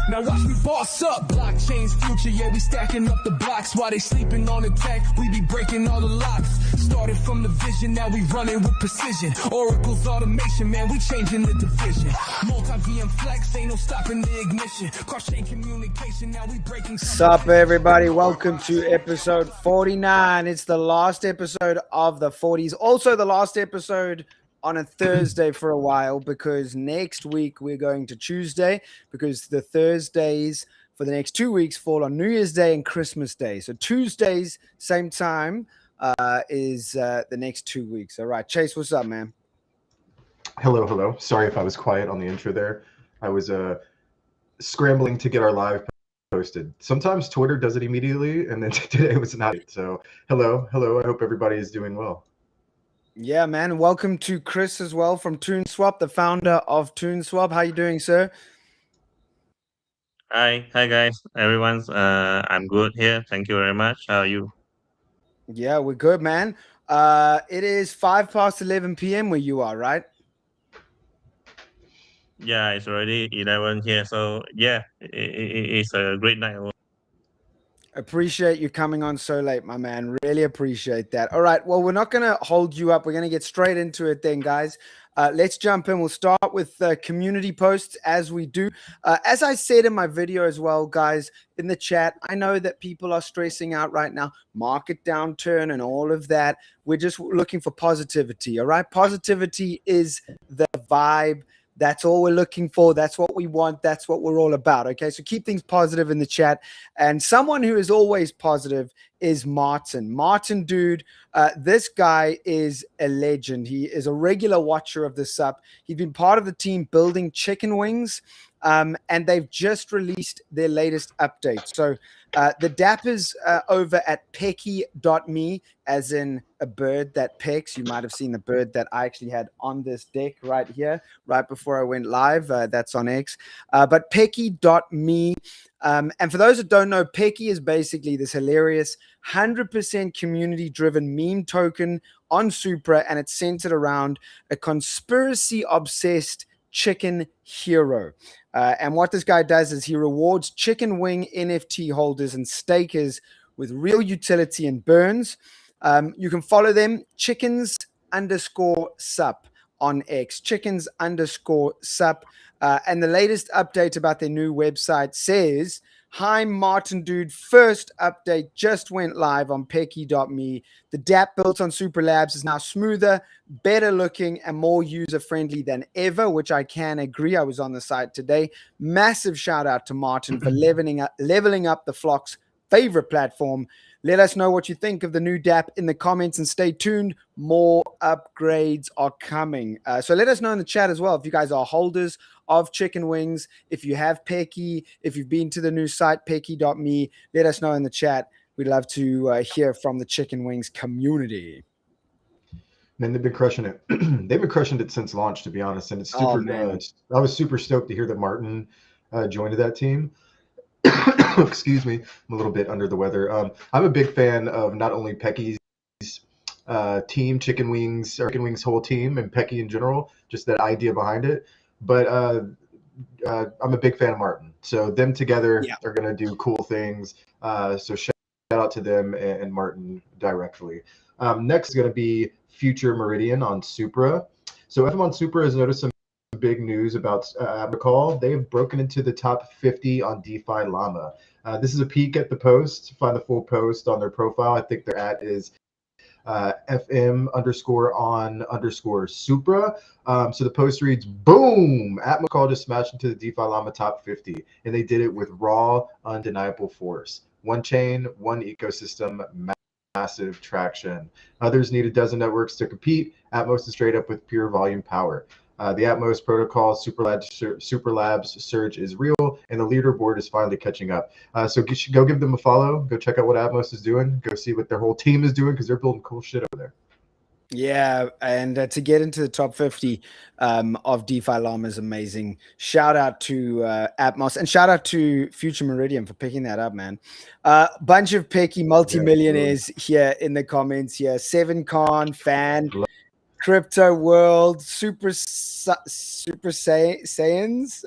Now watch me boss up. Blockchain's future, yeah, we stacking up the blocks while they sleeping on the tech. We be breaking all the locks. Started from the vision, now we running with precision. Oracle's automation, man, we changing the division. Multi-VM flex, ain't no stopping the ignition. Cross-chain communication, now we breaking. Sup, everybody? Welcome to episode 49. It's the last episode of the 40s. Also, the last episode on a Thursday for a while, because next week we're going to Tuesday, because the Thursdays for the next 2 weeks fall on New Year's Day and Christmas Day. So Tuesdays, same time, is the next 2 weeks. All right, Chase, what's up, man? Hello. Sorry if I was quiet on the intro there. I was scrambling to get our live posted. Sometimes Twitter does it immediately, and then today was not. So hello. I hope everybody is doing well. Yeah, man. Welcome to Chris as well from TuneSwap, the founder of TuneSwap. How you doing, sir? Hi guys, everyone's. I'm good here. Thank you very much. How are you? Yeah, we're good, man. It is 11 p.m. where you are, right? Yeah, it's already 11 here. So yeah, it's a great night. Appreciate you coming on so late, my man. Really appreciate that. All right. Well, we're not going to hold you up. We're going to get straight into it then, guys. Let's jump in. We'll start with community posts as we do. As I said in my video as well, guys, in the chat, I know that people are stressing out right now, market downturn and all of that. We're just looking for positivity. All right. Positivity is the vibe. That's all we're looking for. That's what we want. That's what we're all about. Okay, so keep things positive in the chat. And someone who is always positive is Martin. Martin, dude, this guy is a legend. He is a regular watcher of the SUP. He's been part of the team building chicken wings, and they've just released their latest update. So the DAP is over at pecky.me, as in a bird that pecks. You might have seen the bird that I actually had on this deck right here, right before I went live. That's on X. But pecky.me. And for those that don't know, Pecky is basically this hilarious 100% community-driven meme token on Supra, and it's centered around a conspiracy-obsessed chicken hero. And what this guy does is he rewards chicken wing NFT holders and stakers with real utility and burns. You can follow them, chickens_sup on X, chickens_sup. And the latest update about their new website says, "Hi, Martin, dude. First update just went live on pecky.me. The DApp built on Supra Labs is now smoother, better looking, and more user-friendly than ever," which I can agree. I was on the site today. Massive shout out to Martin for leveling up the flock's favorite platform. Let us know what you think of the new DApp in the comments, and stay tuned. More upgrades are coming. So let us know in the chat as well if you guys are holders of chicken wings, if you have Pecky, if you've been to the new site, pecky.me. Let us know in the chat. We'd love to hear from the chicken wings community. Man, they've been crushing it. They've been crushing it since launch, to be honest. And it's super. I was super stoked to hear that Martin joined that team. Excuse me, I'm a little bit under the weather. I'm a big fan of not only Pecky's team, Chicken Wings whole team, and Pecky in general, just that idea behind it. But I'm a big fan of Martin. So them together are going to do cool things. So shout out to them and Martin directly. Next is going to be Future Meridian on Supra. So FM on Supra has noticed some big news about Abacall. They've broken into the top 50 on DeFi Llama. This is a peek at the post. Find the full post on their profile. I think their at is FM_on_Supra. So the post reads, boom, Atmacall just smashed into the DeFi Llama top 50, and they did it with raw, undeniable force. One chain, one ecosystem, massive traction. Others need a dozen networks to compete. Atmos is straight up with pure volume power. The Atmos protocol, Supra Labs surge is real, and the leaderboard is finally catching up. So go give them a follow. Go check out what Atmos is doing. Go see what their whole team is doing, because they're building cool shit over there. Yeah, and to get into the top 50 of DeFi Llama is amazing. Shout out to Atmos, and shout out to Future Meridian for picking that up, man. Bunch of Pecky multimillionaires here in the comments here. 7Con fan. Crypto World, Super Saiyans.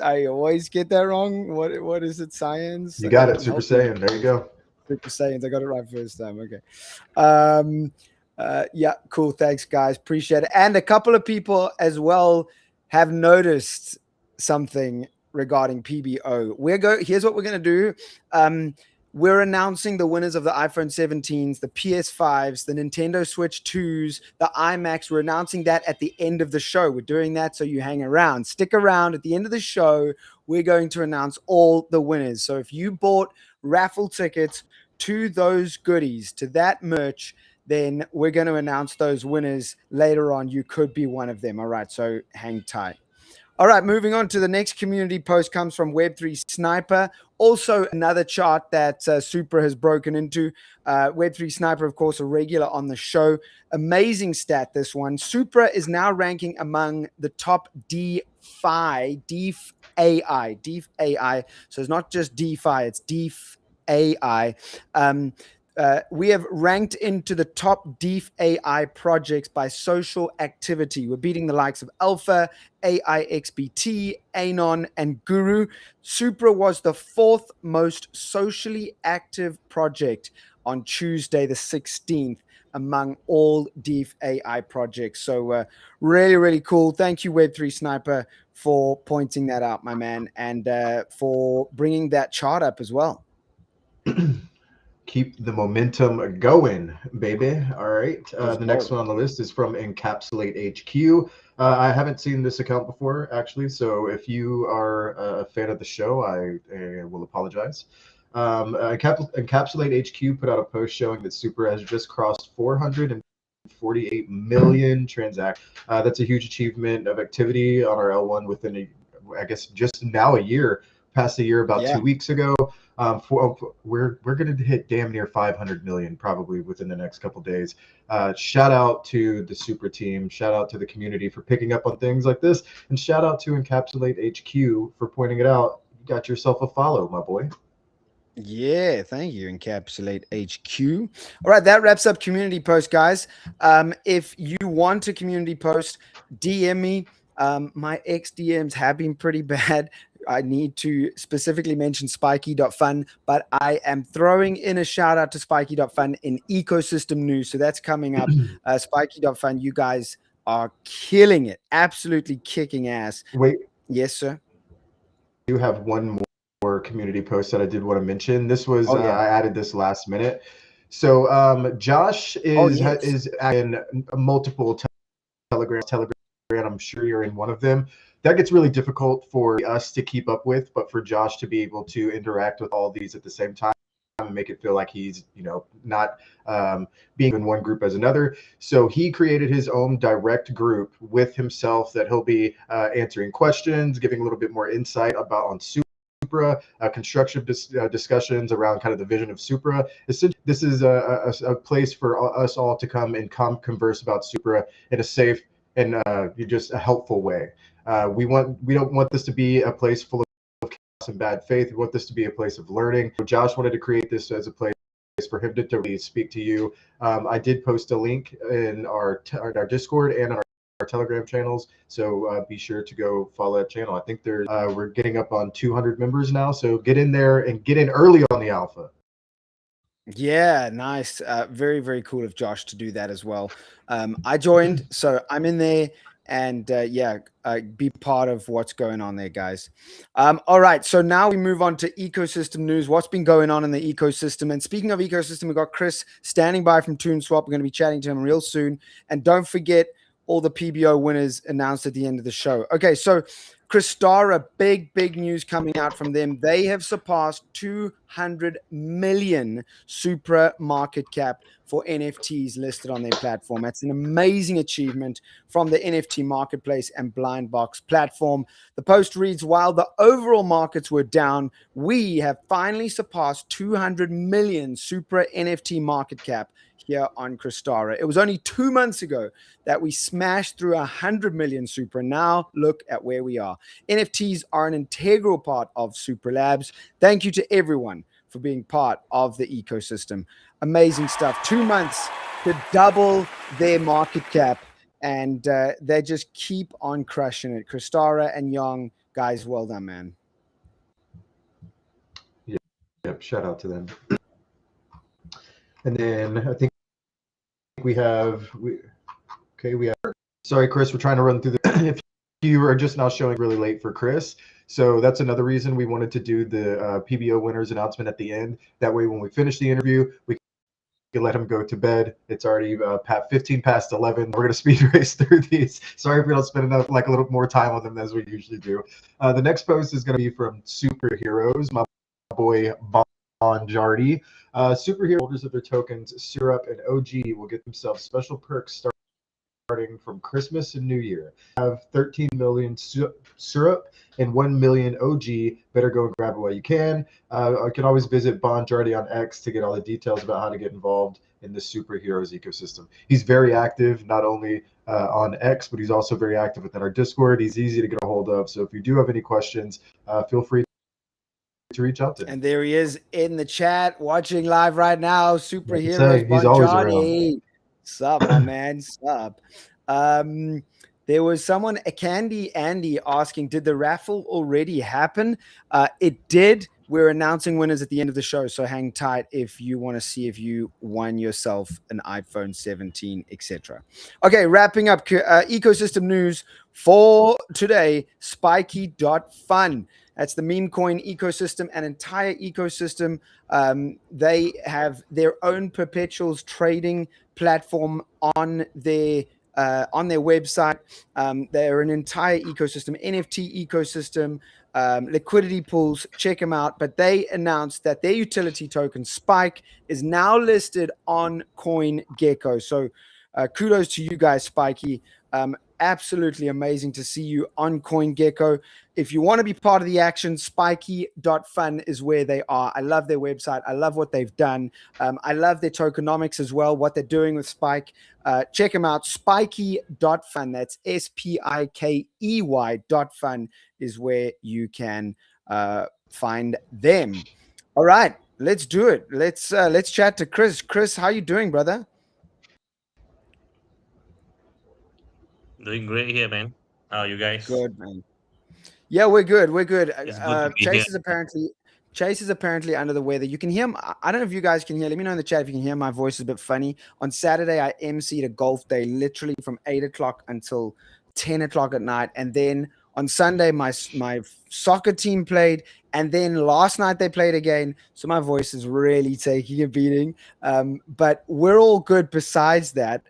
I always get that wrong. What is it? Science? You got it, Super Help me. Saiyan. There you go. Super Saiyans. I got it right first time. Okay. Yeah, cool. Thanks, guys. Appreciate it. And a couple of people as well have noticed something regarding PBO. Here's what we're gonna do. We're announcing the winners of the iPhone 17s, the PS5s, the Nintendo Switch 2s, the iMacs. We're announcing that at the end of the show. We're doing that so you hang around. Stick around. At the end of the show, we're going to announce all the winners. So if you bought raffle tickets to those goodies, to that merch, then we're going to announce those winners later on. You could be one of them. All right, so hang tight. All right, moving on to the next community post comes from Web3 Sniper. Also, another chart that Supra has broken into. Web3 Sniper, of course, a regular on the show. Amazing stat, this one. Supra is now ranking among the top DeFi, AI. So it's not just DeFi, it's AI. We have ranked into the top DeFi AI projects by social activity. We're beating the likes of Alpha, AIXBT, Anon, and Guru. Supra was the fourth most socially active project on Tuesday, the 16th, among all DeFi AI projects. So really, really cool. Thank you, Web3 Sniper, for pointing that out, my man, and for bringing that chart up as well. Keep the momentum going, baby. All right. The next one on the list is from Encapsulate HQ. I haven't seen this account before, actually. So if you are a fan of the show, I will apologize. Encapsulate HQ put out a post showing that Supra has just crossed 448 million transactions. That's a huge achievement of activity on our L1 within, I guess, just now a year, past a year, about 2 weeks ago. We're going to hit damn near 500 million probably within the next couple days. Shout out to the Supra team. Shout out to the community for picking up on things like this. And shout out to Encapsulate HQ for pointing it out. You got yourself a follow, my boy. Yeah, thank you, Encapsulate HQ. All right, that wraps up community post, guys. If you want a community post, DM me. My ex DMs have been pretty bad. I need to specifically mention spiky.fun, but I am throwing in a shout out to spiky.fun in ecosystem news. So that's coming up. Spiky.fun, you guys are killing it. Absolutely kicking ass. Wait. Yes, sir. You have one more community post that I did want to mention. This was, I added this last minute. So Josh is in multiple Telegram. I'm sure you're in one of them. That gets really difficult for us to keep up with, but for Josh to be able to interact with all these at the same time and make it feel like he's, not being in one group as another. So he created his own direct group with himself that he'll be answering questions, giving a little bit more insight on Supra, constructive discussions around kind of the vision of Supra. Essentially, this is a place for us all to come and converse about Supra in a safe and just a helpful way. We don't want this to be a place full of chaos and bad faith. We want this to be a place of learning. So Josh wanted to create this as a place for him to really speak to you. I did post a link in our Discord and on our Telegram channels, so be sure to go follow that channel. I think we're getting up on 200 members now, so get in there and get in early on the alpha. Yeah, nice. Very, very cool of Josh to do that as well. I joined, so I'm in there, and be part of what's going on there, guys. All right, so now we move on to ecosystem news. What's been going on in the ecosystem? And speaking of ecosystem, we've got Chris standing by from ToonSwap. We're going to be chatting to him real soon. And don't forget all the PBO winners announced at the end of the show. Okay, so Crystara, big news coming out from them. They have surpassed 200 million Supra market cap for NFTs listed on their platform. That's an amazing achievement from the NFT marketplace and Blind Box platform. The post reads, while the overall markets were down, we have finally surpassed 200 million Supra NFT market cap here on Crystara. It was only 2 months ago that we smashed through 100 million Supra. Now look at where we are. NFTs are an integral part of Supra Labs. Thank you to everyone for being part of the ecosystem. Amazing stuff. 2 months to double their market cap and they just keep on crushing it. Kristara and Young, guys, well done, man. Yep, shout out to them. And then I think we have sorry, Chris, we're trying to run through the if you are just now showing really late for Chris. So that's another reason we wanted to do the PBO winners announcement at the end. That way, when we finish the interview, we can let him go to bed. It's already 15 past 11. We're going to speed race through these. Sorry if we don't spend enough, like a little more time on them as we usually do. The next post is going to be from Superheroes, my boy Bon Jardy. Superhero holders of their tokens, Syrup and OG, will get themselves special perks starting from Christmas and New Year. Have 13 million Syrup and 1 million OG. Better go and grab it while you can. I can always visit Bon Jardy on X to get all the details about how to get involved in the Superheroes ecosystem. He's very active, not only on X, but he's also very active within our Discord. He's easy to get a hold of. So if you do have any questions, feel free to reach out to him. And there he is in the chat, watching live right now. Superheroes, He's always around. Sup, my man, sup. There was someone, a Candy Andy, asking, did the raffle already happen? It did. We're announcing winners at the end of the show, so hang tight if you want to see if you won yourself an iPhone 17, etc. Okay, wrapping up ecosystem news for today, spiky.fun. That's the meme coin ecosystem, an entire ecosystem. They have their own perpetuals trading platform on their website. They're an entire ecosystem, NFT ecosystem, liquidity pools. Check them out. But they announced that their utility token Spike is now listed on CoinGecko. So kudos to you guys, Spiky. Absolutely amazing to see you on CoinGecko. If you want to be part of the action, spiky.fun is where they are. I love their website. I love what they've done. I love their tokenomics as well, what they're doing with Spike. Check them out, spiky.fun. That's SPIKEY.fun is where you can find them. All right, let's do it. Let's chat to Chris. Chris, how you doing, brother? Doing great here, man. How are you guys? Good, man. Yeah, we're good. We're good. It's good to be here. Chase is apparently under the weather. You can hear him. I don't know if you guys can hear. Let me know in the chat if you can hear. My voice is a bit funny. On Saturday, I emceed a golf day, literally from 8 o'clock until 10 o'clock at night. And then on Sunday, my soccer team played. And then last night they played again. So my voice is really taking a beating. But we're all good besides that.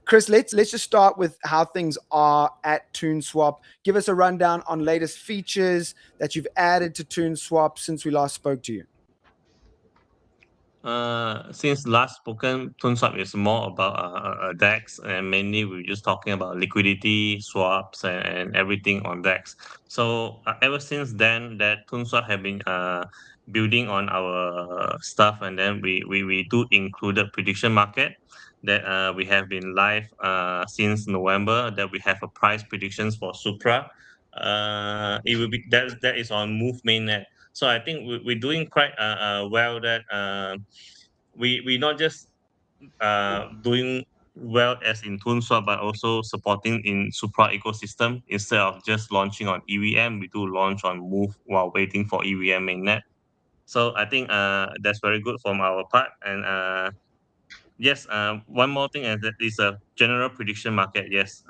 Chris, let's just start with how things are at ToonSwap. Give us a rundown on latest features that you've added to ToonSwap since we last spoke to you. Since last spoken, ToonSwap is more about DEX, and mainly we're just talking about liquidity, swaps, and everything on DEX. So ever since then, that ToonSwap have been building on our stuff, and then we do include a prediction market that we have been live since November. That we have a price predictions for Supra. It will be that is on Move mainnet. So I think we're doing quite well. That we not just doing well as in ToonSwap, but also supporting in Supra ecosystem. Instead of just launching on EVM, we do launch on Move while waiting for EVM mainnet. So I think that's very good from our part. And yes, one more thing is that is a general prediction market. Yes,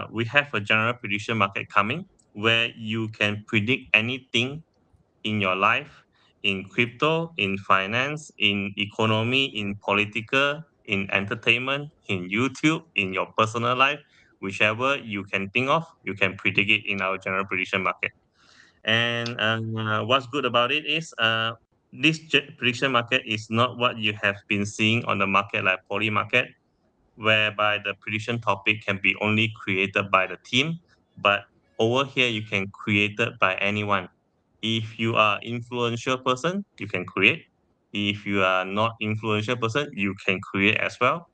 we have a general prediction market coming where you can predict anything in your life, in crypto, in finance, in economy, in political, in entertainment, in YouTube, in your personal life, whichever you can think of, you can predict it in our general prediction market. And what's good about it is this prediction market is not what you have been seeing on the market like poly market, whereby the prediction topic can be only created by the team, but over here you can create it by anyone. If you are influential person, you can create. If you are not influential person, you can create as well.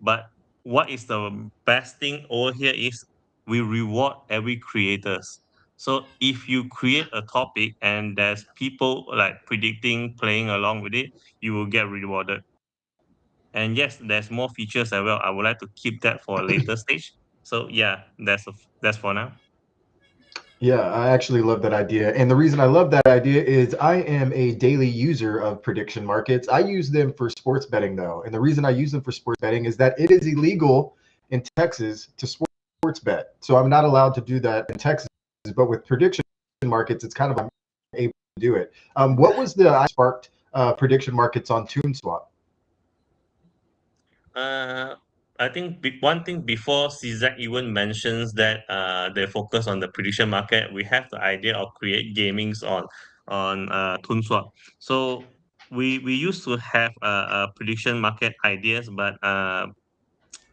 But what is the best thing over here is we reward every creators. So if you create a topic and there's people like predicting, playing along with it, you will get rewarded. And yes, there's more features as well. I would like to keep that for a later stage. So yeah, that's for now. Yeah, I actually love that idea. And the reason I love that idea is I am a daily user of prediction markets. I use them for sports betting, though. And the reason I use them for sports betting is that it is illegal in Texas to sports bet. So I'm not allowed to do that in Texas. But with prediction markets, it's kind of I'm able to do it. What was the I sparked prediction markets on TuneSwap? Uh, I think one thing before CZ even mentions that they focus on the prediction market, we have the idea of create gamings on TuneSwap. So we used to have prediction market ideas, but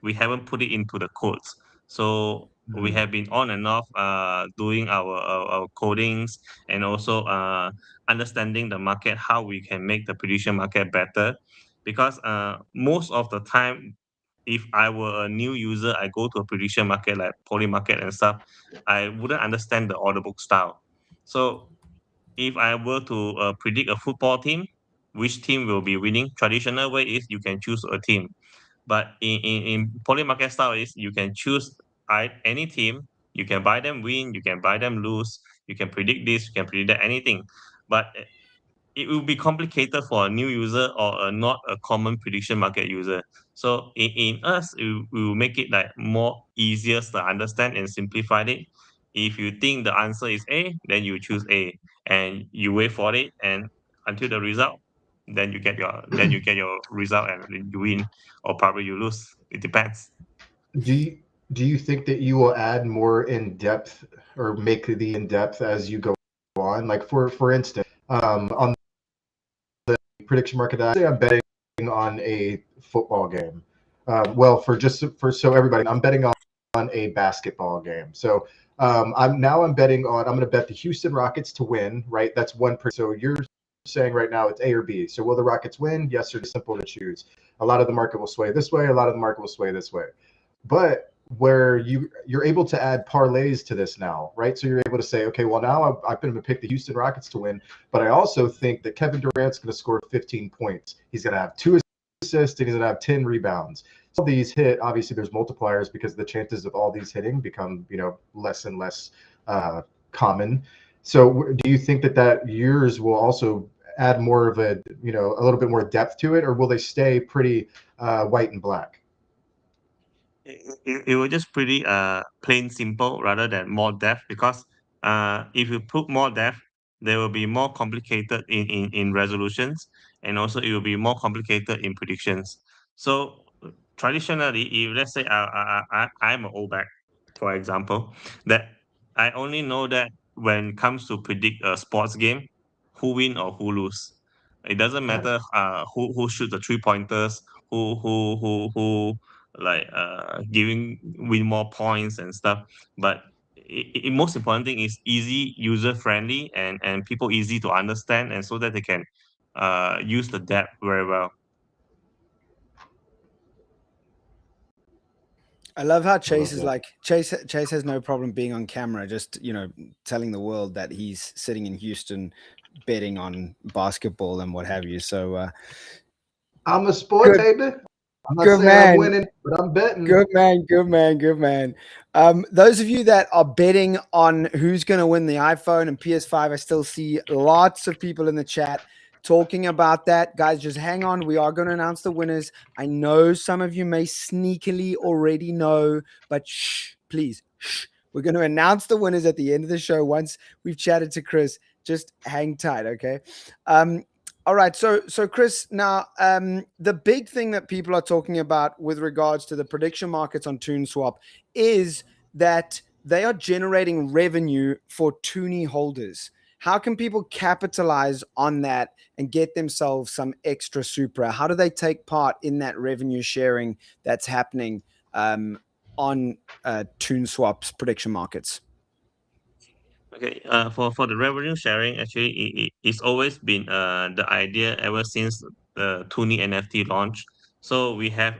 we haven't put it into the codes. So we Hmm. have been on and off doing our codings and also understanding the market, how we can make the prediction market better. Because most of the time, if I were a new user, I go to a prediction market like Poly Market and stuff, I wouldn't understand the order book style. So if I were to predict a football team, which team will be winning? Traditional way is you can choose a team, but in poly market style is you can choose any team, you can buy them win, you can buy them lose, you can predict this, you can predict that, anything. But it will be complicated for a new user or a not a common prediction market user. So in us, we will make it like more easier to understand and simplify it. If you think the answer is A, then you choose A and you wait for it and until the result, then you get your result and you win or probably you lose. It depends. Do you do you think that you will add more in depth or make the in depth as you go on? Like for instance, on prediction market, that say I'm betting on a football game. Well, for so everybody, I'm betting on a basketball game. So I'm betting on I'm going to bet the Houston Rockets to win. Right, that's one. So you're saying right now it's A or B. So will the Rockets win? Yes or no? Simple to choose. A lot of the market will sway this way. A lot of the market will sway this way. But where you're able to add parlays to this now, right? So you're able to say, okay, well now I'm going to pick the Houston Rockets to win, but I also think that Kevin Durant's going to score 15 points. He's going to have 2 assists and he's going to have 10 rebounds. So these hit, obviously there's multipliers because the chances of all these hitting become, less and less common. So do you think that yours will also add more of a little bit more depth to it, or will they stay pretty white and black? It was just pretty plain simple rather than more depth because if you put more depth, there will be more complicated in resolutions and also it will be more complicated in predictions. So traditionally, if let's say I'm an old back, for example, that I only know that when it comes to predict a sports game, who win or who lose. It doesn't Got it. matter who shoot the 3 pointers, who like giving win more points and stuff. But most important thing is easy, user friendly, and people easy to understand, and so that they can use the depth very well. I love how I Chase love is that. like Chase has no problem being on camera, just telling the world that he's sitting in Houston betting on basketball and what have you. So I'm a sport good, baby. I'm not good saying I'm man. winning, but I'm betting. Good man, good man, good man. Those of you that are betting on who's going to win the iPhone and PS5, I still see lots of people in the chat talking about that. Guys, just hang on. We are going to announce the winners. I know some of you may sneakily already know, but shh, please, shh. We're going to announce the winners at the end of the show once we've chatted to Chris. Just hang tight, okay? All right, so Chris, now the big thing that people are talking about with regards to the prediction markets on TuneSwap is that they are generating revenue for Toonie holders. How can people capitalize on that and get themselves some extra Supra? How do they take part in that revenue sharing that's happening on TuneSwap's prediction markets? Okay, for the revenue sharing, actually, it's always been the idea ever since the Toonie NFT launch. So we have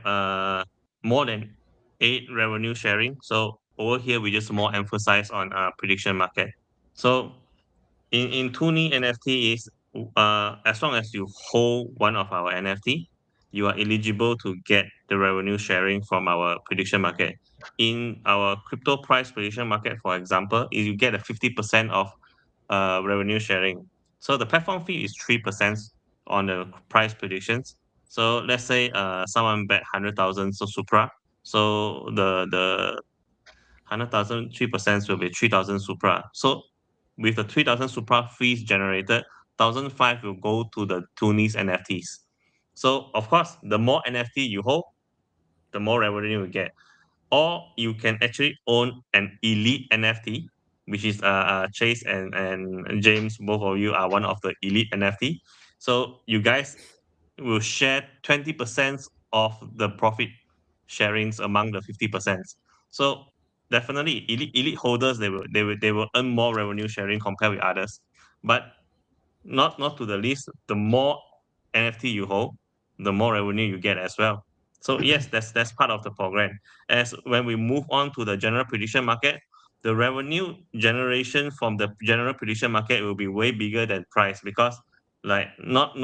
more than 8 revenue sharing. So over here, we just more emphasize on prediction market. So in Toonie NFT is as long as you hold one of our NFT, you are eligible to get the revenue sharing from our prediction market. In our crypto price prediction market, for example, you get a 50% of revenue sharing. So the platform fee is 3% on the price predictions. So let's say someone bet 100,000 so Supra. So the 100,000, 3% will be 3,000 Supra. So with the 3,000 Supra fees generated, 1,500 will go to the Tunis NFTs. So of course, the more NFT you hold, the more revenue you get. Or you can actually own an elite NFT, which is Chase and James, both of you are one of the elite NFT. So you guys will share 20% of the profit sharings among the 50%. So definitely elite holders they will earn more revenue sharing compared with others. But not to the least, the more NFT you hold, the more revenue you get as well. So yes, that's part of the program. As when we move on to the general prediction market, the revenue generation from the general prediction market will be way bigger than price because like not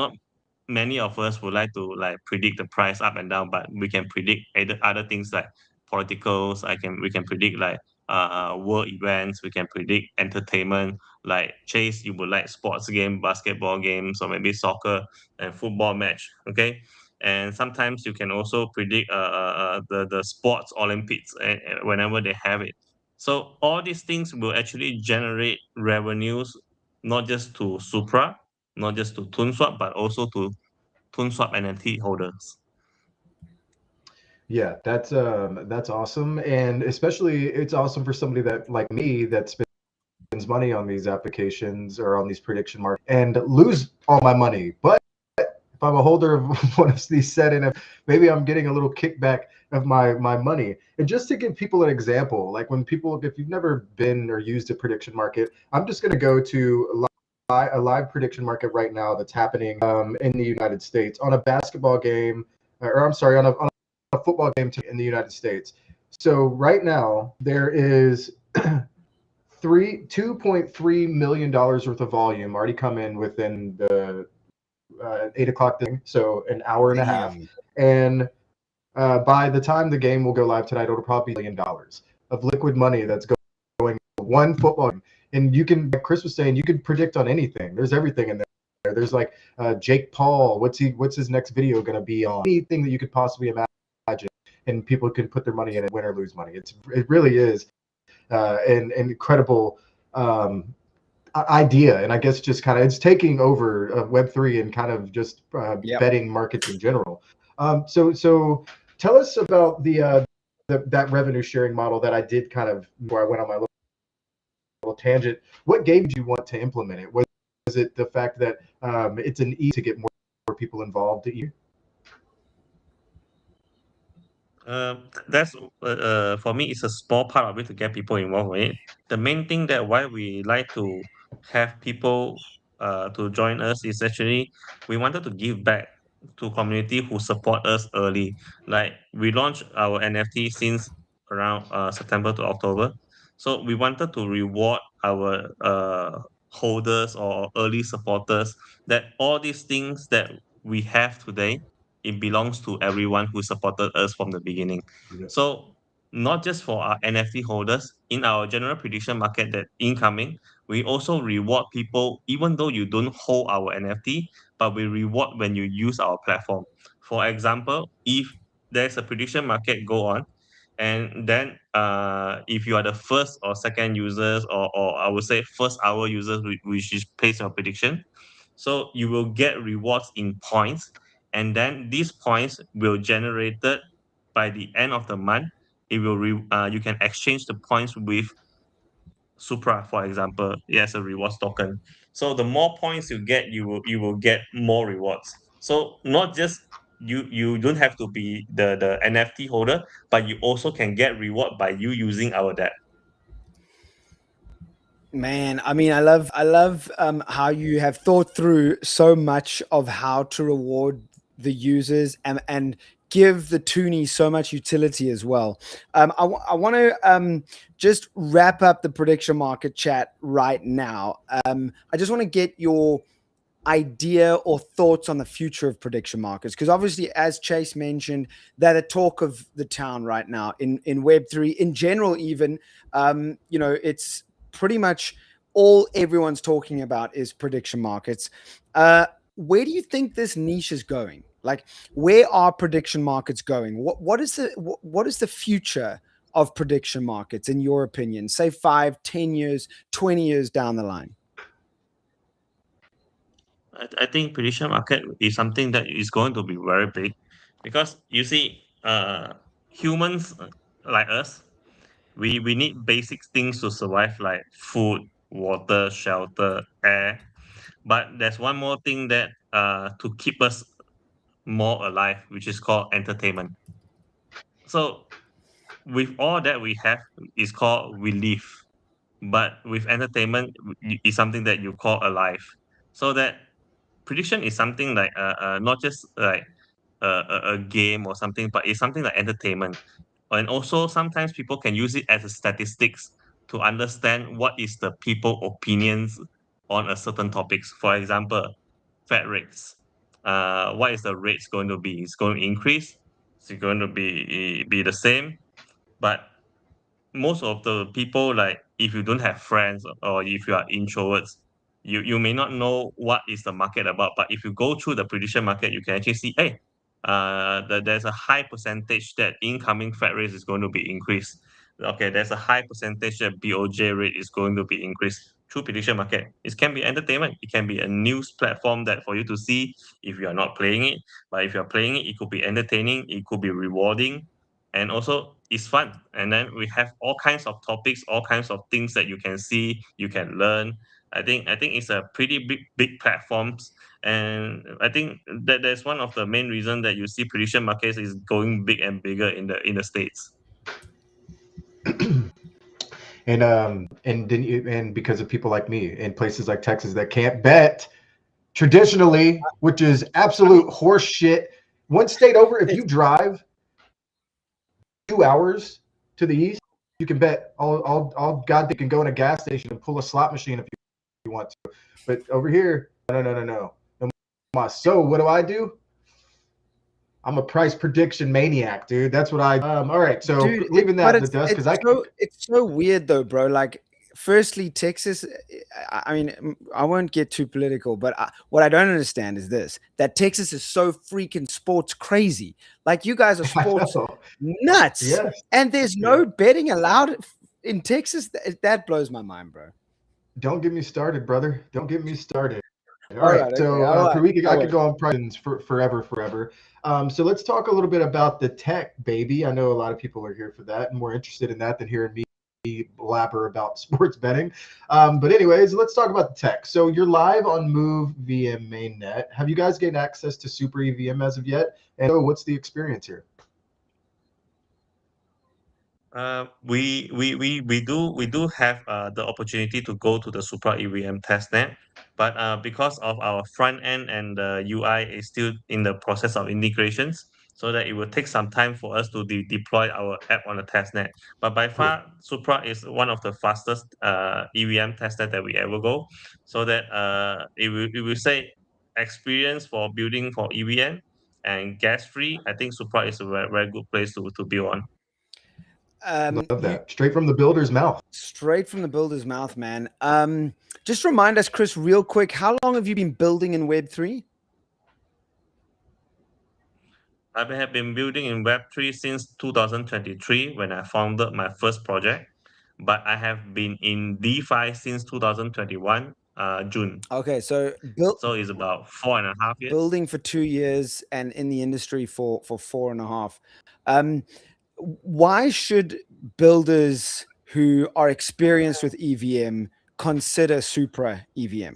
many of us would like to like predict the price up and down, but we can predict other things like politicals. We can predict like world events. We can predict entertainment. Like Chase, you would like sports game, basketball games, or maybe soccer and football match. Okay, and sometimes you can also predict the sports Olympics whenever they have it. So all these things will actually generate revenues, not just to Supra, not just to ToonSwap, but also to ToonSwap NFT holders. Yeah, that's awesome, and especially it's awesome for somebody that like me that spends money on these applications or on these prediction markets and lose all my money. But if I'm a holder of one of these set and maybe I'm getting a little kickback of my money. And just to give people an example, like when people, if you've never been or used a prediction market, I'm just going to go to a live prediction market right now that's happening in the United States on a basketball game, or I'm sorry, on a football game in the United States. So right now there is $2.3 million worth of volume already come in within the 8 o'clock thing, so an hour and a half. And by the time the game will go live tonight, it'll probably be $1 million of liquid money that's going one football game. And you can, like Chris was saying, you can predict on anything. There's everything in there. There's like Jake Paul. What's his next video going to be on? Anything that you could possibly imagine, and people can put their money in it, win or lose money. It really is an incredible idea, and I guess just kind of it's taking over Web3 and kind of just betting markets in general. So tell us about that revenue sharing model that I did kind of where I went on my little tangent. What game did you want to implement it? Was it the fact that it's an easy to get more people involved to you? That's for me, it's a small part of it to get people involved in it. The main thing that why we like to have people to join us is actually we wanted to give back to community who support us early. Like we launched our NFT since around September to October, so we wanted to reward our holders or early supporters that all these things that we have today it belongs to everyone who supported us from the beginning. Yeah. So not just for our NFT holders, in our general prediction market that incoming, we also reward people even though you don't hold our NFT, but we reward when you use our platform. For example, if there's a prediction market go on, and then if you are the first or second users or I would say first hour users which is place your prediction, so you will get rewards in points, and then these points will generated by the end of the month. It will you can exchange the points with Supra, for example, as a rewards token. So the more points you will get more rewards. So not just you don't have to be the NFT holder, but you also can get reward by you using our debt. Man, I mean, I love how you have thought through so much of how to reward the users and give the toonie so much utility as well. I want to just wrap up the prediction market chat right now. I just want to get your idea or thoughts on the future of prediction markets? Because obviously, as Chase mentioned, they're the talk of the town right now in Web3 in general. Even it's pretty much all everyone's talking about is prediction markets. Where do you think this niche is going? Like, where are prediction markets going? What is the future of prediction markets in your opinion? Say 5, 10 years, 20 years down the line. I think prediction market is something that is going to be very big because you see, humans like us, we need basic things to survive, like food, water, shelter, air. But there's one more thing that to keep us more alive, which is called entertainment. So with all that we have is called relief, but with entertainment is something that you call alive. So that prediction is something like not just like a game or something, but it's something like entertainment. And also sometimes people can use it as a statistics to understand what is the people opinions on a certain topics. For example, Fed rates. What is the rates going to be? It's going to increase. It's going to be the same. But most of the people, like if you don't have friends or if you are introverts, you may not know what is the market about. But if you go through the prediction market, you can actually see, hey, there's a high percentage that incoming Fed rate is going to be increased. Okay, there's a high percentage that BOJ rate is going to be increased through prediction market. It can be entertainment. It can be a news platform that for you to see if you are not playing it. But if you're playing it, it could be entertaining. It could be rewarding, and also it's fun. And then we have all kinds of topics, all kinds of things that you can see, you can learn. I think it's a pretty big platforms, and I think that that's one of the main reason that you see prediction markets is going big and bigger in the states. And because of people like me in places like Texas that can't bet traditionally, which is absolute horse shit. One state over, if you drive 2 hours to the east, you can bet all God, they can go in a gas station and pull a slot machine if you want to. But over here, no. So what do? I'm a price prediction maniac, dude. That's what I. All right, so Dude, leaving that in the dust because it's so weird though, bro. Like, firstly, Texas. I mean, I won't get too political, but what I don't understand is this: that Texas is so freaking sports crazy. Like, you guys are sports nuts, yes, and there's no betting allowed in Texas. That blows my mind, bro. Don't get me started, brother. Don't get me started. All All right, right, so okay, I could go on prices for forever. So let's talk a little bit about the tech, baby. I know a lot of people are here for that and more interested in that than hearing me blabber about sports betting. But anyways, let's talk about the tech. So you're live on Move VM mainnet. Have you guys gained access to SupraEVM as of yet? And so what's the experience here? We do have the opportunity to go to the Supra EVM testnet, but because of our front end and the UI is still in the process of integrations, so that it will take some time for us to deploy our app on the testnet. But by far, Supra is one of the fastest EVM testnet that we ever go. So that it will say experience for building for EVM and gas free. I think Supra is a very good place to build on. Love that. Straight from the builder's mouth. Straight from the builder's mouth, man. Just remind us, Chris, real quick, how long have you been building in Web3? I have been building in Web3 since 2023 when I founded my first project, but I have been in DeFi since 2021, June. Okay, so So it's about 4.5 years. building for 2 years and in the industry for 4.5. Why should builders who are experienced with EVM consider Supra EVM?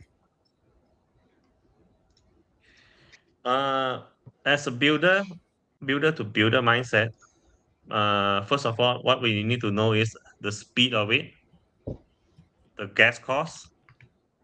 As a builder to builder mindset, first of all, what we need to know is the speed of it, the gas cost,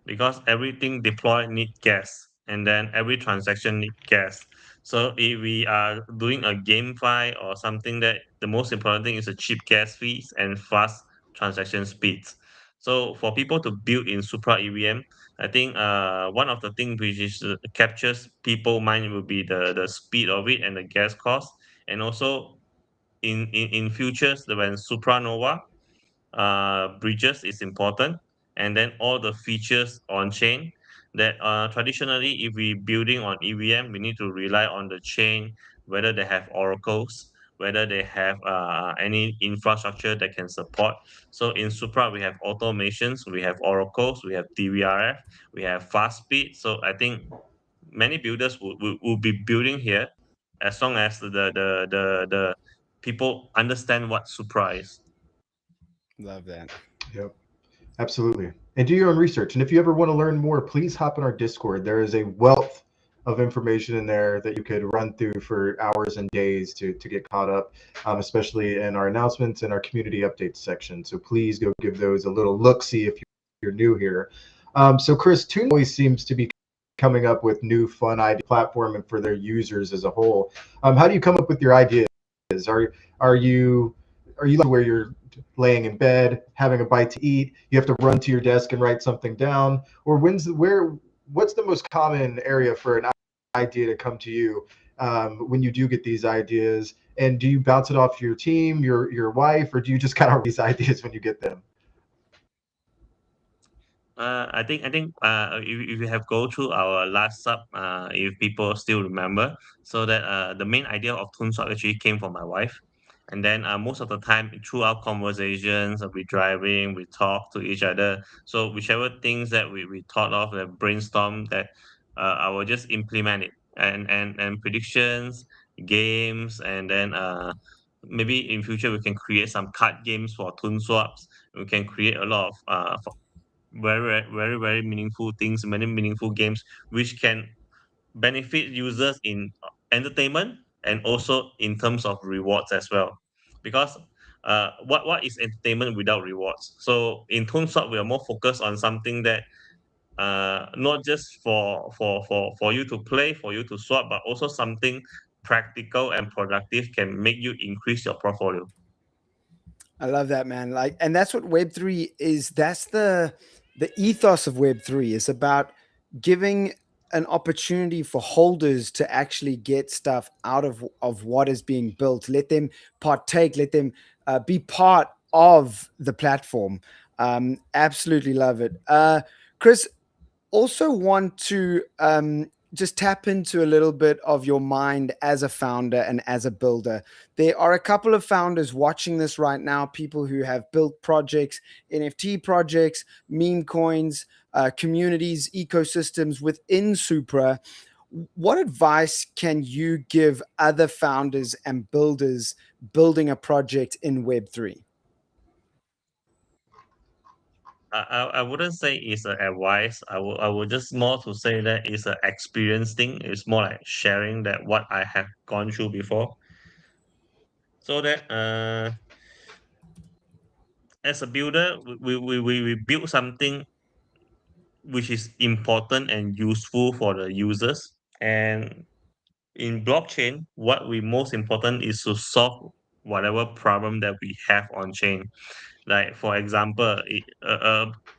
because everything deployed need gas, and then every transaction need gas. So if we are doing a GameFi or something, that the most important thing is a cheap gas fees and fast transaction speeds. So for people to build in Supra EVM, I think one of the things which is captures people mind will be the speed of it and the gas cost, and also in futures when supernova bridges is important, and then all the features on chain that traditionally, if we building on EVM, we need to rely on the chain, whether they have oracles, whether they have any infrastructure that can support. So in Supra, we have automations, we have oracles, we have DVRF, we have fast speed. So I think many builders will be building here as long as the people understand what Supra is. Love that. Yep. Absolutely. And do your own research. And if you ever want to learn more, please hop in our Discord. There is a wealth of information in there that you could run through for hours and days to get caught up, especially in our announcements and our community updates section. So please go give those a little look, see if you're new here. So Chris, Toon always seems to be coming up with new fun idea platform and for their users as a whole. How do you come up with your ideas? Are you like where you're laying in bed, having a bite to eat, you have to run to your desk and write something down? Or what's the most common area for an idea to come to you when you do get these ideas? And do you bounce it off your team, your wife, or do you just kind of these ideas when you get them? If you have go through our last sub, if people still remember, so that the main idea of ToonSwap actually came from my wife, and then most of the time through our conversations, we driving, we talk to each other. So whichever things that we thought of, that brainstorm, that I will just implement it, and predictions, games, and then maybe in future we can create some card games for ToonSwaps. We can create a lot of very meaningful things, many meaningful games, which can benefit users in entertainment and also in terms of rewards as well. Because what is entertainment without rewards? So in ToneSwap, we are more focused on something that not just for you to play, for you to swap, but also something practical and productive can make you increase your portfolio. I love that, man. Like, and that's what Web3 is. That's the ethos of Web3 is about giving an opportunity for holders to actually get stuff out of what is being built. Let them partake. Let them be part of the platform. Absolutely love it, Chris. Also want to just tap into a little bit of your mind as a founder and as a builder. There are a couple of founders watching this right now, people who have built projects, NFT projects, meme coins, communities, ecosystems within Supra. What advice can you give other founders and builders building a project in Web3? I wouldn't say it's a advice. I would just more to say that it's an experience thing. It's more like sharing that what I have gone through before. So that as a builder, we build something which is important and useful for the users. And in blockchain, what we most important is to solve whatever problem that we have on chain. Like for example,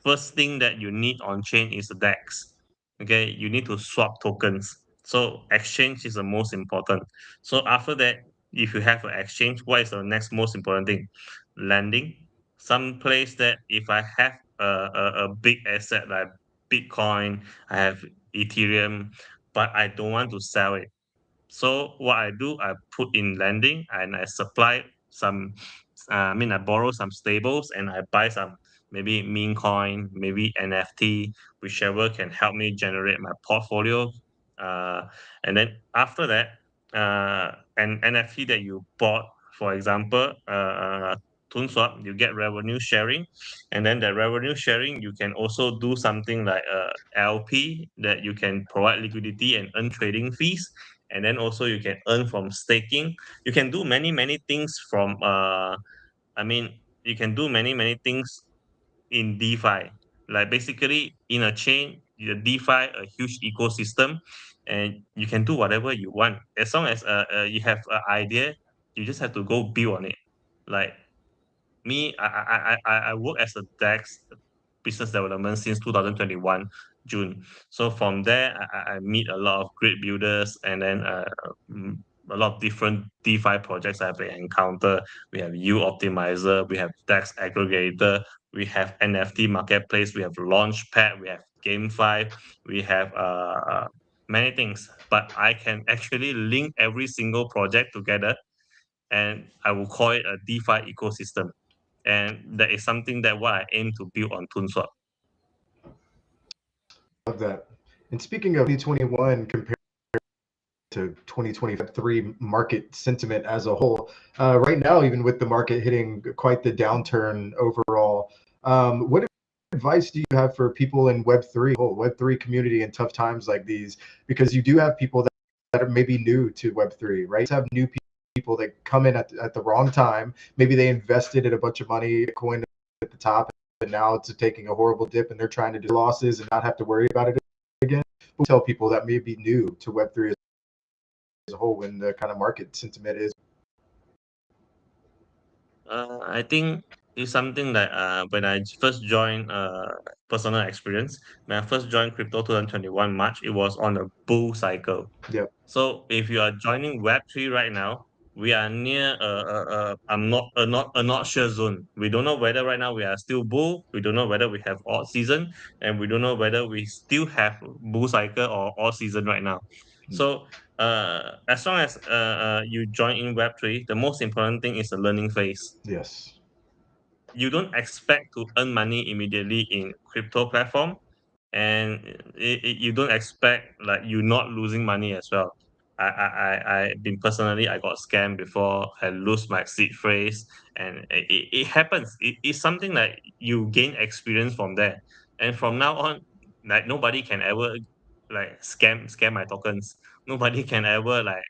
first thing that you need on chain is a DEX. Okay, you need to swap tokens. So exchange is the most important. So after that, if you have an exchange, what is the next most important thing? Lending. Some place that if I have a big asset like Bitcoin, I have Ethereum, but I don't want to sell it. So what I do, I put in lending and I supply some. I borrow some stables and I buy some maybe meme coin, maybe NFT, whichever can help me generate my portfolio. Uh, and then after that, an NFT that you bought, for example, ToonSwap, you get revenue sharing, and then the revenue sharing, you can also do something like LP that you can provide liquidity and earn trading fees, and then also you can earn from staking. You can do many things from I mean you can do many things in DeFi. Like basically in a chain, the DeFi a huge ecosystem, and you can do whatever you want as long as you have an idea. You just have to go build on it. Like me, I work as a DEX. business development since 2021 June. So from there, I meet a lot of great builders, and then a lot of different DeFi projects I've encountered. We have U Optimizer, we have DEX Aggregator, we have NFT Marketplace, we have Launchpad, we have GameFi, we have many things. But I can actually link every single project together, and I will call it a DeFi ecosystem. And that is something that what I aim to build on ToonSwap. Love that. And speaking of 2021 compared to 2023 market sentiment as a whole, right now, even with the market hitting quite the downturn overall, what advice do you have for people in Web3, Web3 community in tough times like these? Because you do have people that are maybe new to Web3, right? You have new people that come in at the wrong time. Maybe they invested in a bunch of money, coin at the top, and now it's taking a horrible dip, and they're trying to do losses and not have to worry about it again. We'll tell people that may be new to Web3 as a whole when the kind of market sentiment is. I think it's something that when I first joined, personal experience, when I first joined crypto 2021 March, it was on a bull cycle. Yep. So if you are joining Web3 right now, we are near a not sure zone. We don't know whether right now we are still bull. We don't know whether we have odd season, and we don't know whether we still have bull cycle or all season right now. So as long as you join in Web3, the most important thing is the learning phase. Yes. You don't expect to earn money immediately in crypto platform, and you don't expect like you not losing money as well. I been personally, I got scammed before. I lose my seed phrase, and it happens. It's something like you gain experience from there, and from now on, like nobody can ever like scam my tokens. Nobody can ever like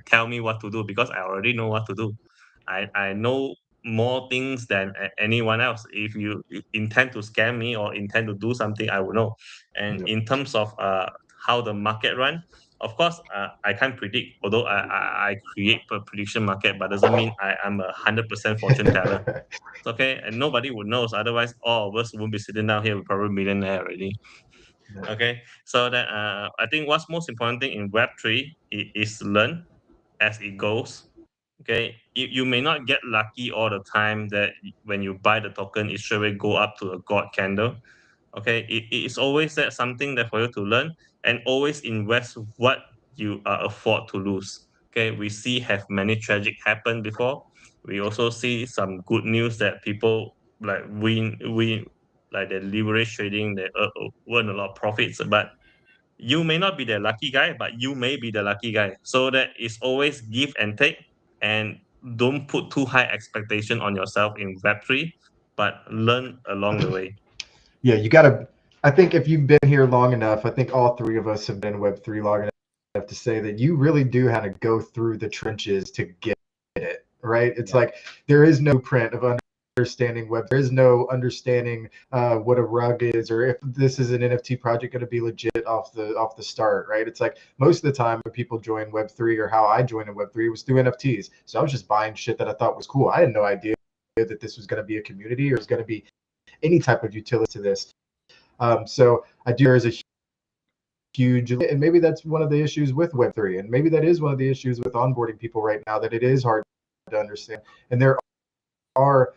tell me what to do, because I already know what to do. I know more things than anyone else. If you intend to scam me or intend to do something, I will know. And Yep. in terms of how the market run, of course, I can't predict. Although I create a prediction market, but doesn't mean I'm 100% fortune teller. It's okay, and nobody would know. So otherwise, all of us won't be sitting down here. We're probably millionaire already. Yeah. Okay, so that I think what's most important thing in Web3 is learn as it goes. Okay, you may not get lucky all the time that when you buy the token, it straight away go up to a god candle. Okay, it's always that something that for you to learn, and always invest what you afford to lose. Okay, we see have many tragic happen before. We also see some good news that people like win like the leverage trading, they earn a lot of profits. But you may not be the lucky guy, but you may be the lucky guy. So that is always give and take, and don't put too high expectation on yourself in Web3, but learn along the way. Yeah, you got to. I think if you've been here long enough, I think all three of us have been in Web3 long enough to say that you really do have to go through the trenches to get it, right? It's Yeah. like there is no print of understanding web. There is no understanding what a rug is, or if this is an NFT project going to be legit off the start, right? It's like most of the time when people join Web3, or how I joined in Web3 was through NFTs. So I was just buying shit that I thought was cool. I had no idea that this was going to be a community or was going to be any type of utility to this. So I do, there is a huge, and maybe that's one of the issues with Web3, and maybe that is one of the issues with onboarding people right now, that it is hard to understand, and there are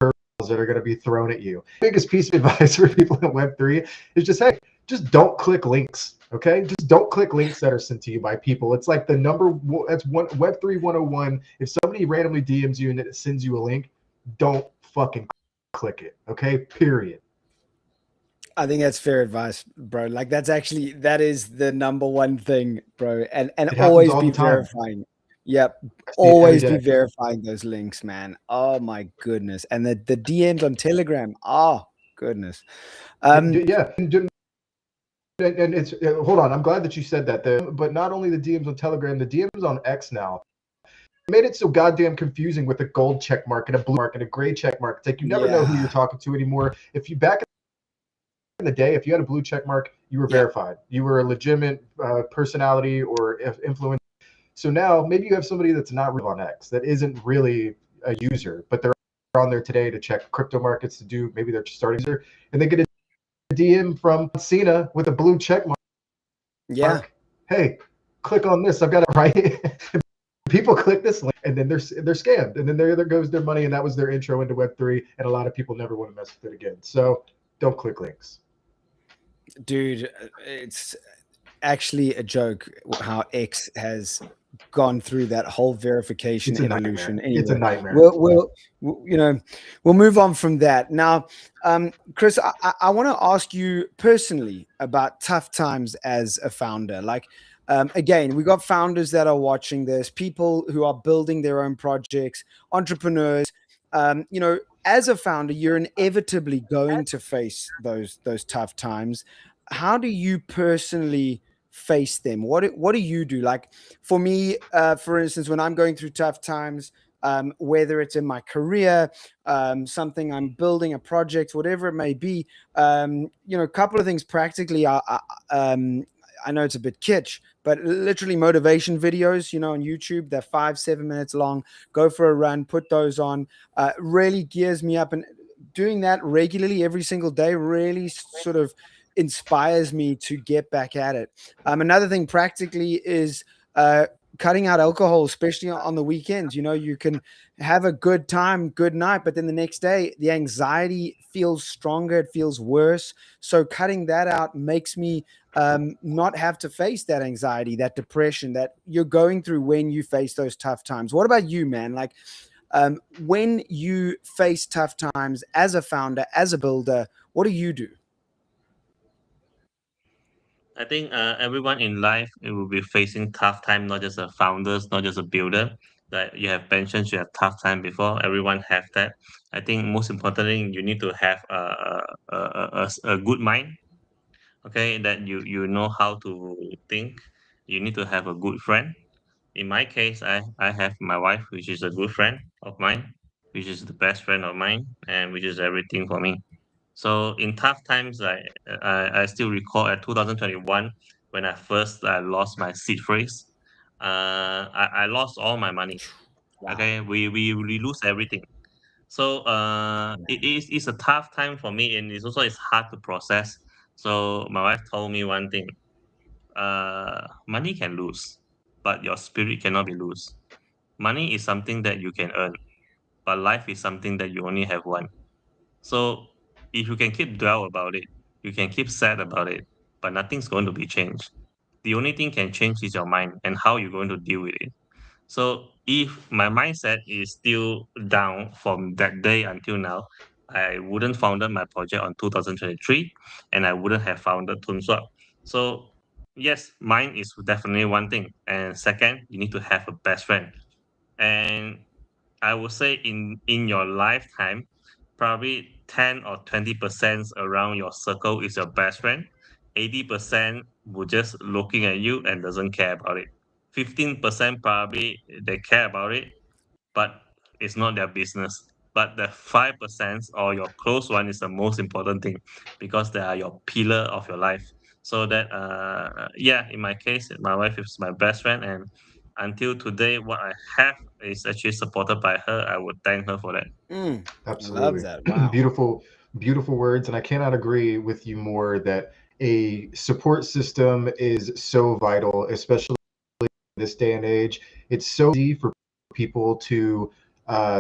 curveballs that are going to be thrown at you. The biggest piece of advice for people in Web3 is just, hey, just don't click links. Okay, just don't click links that are sent to you by people. It's like the number that's one Web3 101. If somebody randomly DMs you and it sends you a link, don't fucking click it. Okay, period. I think that's fair advice, bro. Like that is the number one thing, bro. And It happens always all be the time. verifying. Yep. I see it every Always be day. verifying those links, man. Oh my goodness. And the DMs on Telegram. Oh goodness. Yeah, and it's hold on. I'm glad that you said that. But not only the DMs on Telegram, the DMs on X now made it so goddamn confusing with a gold check mark and a blue mark and a gray check mark. It's like you never know who you're talking to anymore. If you back in the day, if you had a blue check mark, you were verified. You were a legitimate personality or influence. So now maybe you have somebody that's not real on X, that isn't really a user, but they're on there today to check crypto markets to do maybe they're starting user, and they get a DM from Cena with a blue check mark. Yeah. Hey, click on this. I've got it right. People click this link and then they're scammed, and then there goes their money, and that was their intro into Web3, and a lot of people never want to mess with it again. So don't click links. Dude, it's actually a joke how X has gone through that whole verification evolution. Anyway, it's a nightmare. We'll move on from that. Now, Chris, I want to ask you personally about tough times as a founder. Like, again, we got founders that are watching this, people who are building their own projects, entrepreneurs. As a founder, you're inevitably going to face those tough times. How do you personally face them? What do you do? Like for me, for instance, when I'm going through tough times, whether it's in my career, something I'm building, a project, whatever it may be, a couple of things practically. I know it's a bit kitsch, but literally motivation videos, on YouTube, they're 5-7 minutes long. Go for a run, put those on, really gears me up. And doing that regularly every single day really sort of inspires me to get back at it. Another thing practically is cutting out alcohol, especially on the weekends. You can have a good time, good night, but then the next day, the anxiety feels stronger. It feels worse. So cutting that out makes me not have to face that anxiety, that depression that you're going through when you face those tough times. What about you, man? Like when you face tough times as a founder, as a builder, what do you do? I think everyone in life it will be facing tough time, not just the founders, not just a builder. Like you have mentioned, you have tough time before. Everyone have that. I think most importantly, you need to have a good mind. Okay, that you know how to think. You need to have a good friend. In my case, I have my wife, which is a good friend of mine, which is the best friend of mine, and which is everything for me. So in tough times, I still recall at 2021 when I first lost my seed phrase. I lost all my money. Wow. Okay, we lose everything. So it's a tough time for me, and it's hard to process. So my wife told me one thing: money can lose, but your spirit cannot be lost. Money is something that you can earn, but life is something that you only have one. So if you can keep dwell about it, you can keep sad about it, but nothing's going to be changed. The only thing can change is your mind and how you're going to deal with it. So if my mindset is still down from that day until now, I wouldn't founded my project on 2023, and I wouldn't have founded TunSwap. So yes, mind is definitely one thing, and second, you need to have a best friend. And I would say in your lifetime, probably 10 or 20% around your circle is your best friend. 80% will just looking at you and doesn't care about it. 15% probably they care about it, but it's not their business. But the 5% or your close one is the most important thing because they are your pillar of your life. So that yeah, in my case, my wife is my best friend, and until today, what I have is actually supported by her. I would thank her for that. I love Absolutely. that. Wow. Beautiful words. And I cannot agree with you more that a support system is so vital, especially in this day and age. It's so easy for people to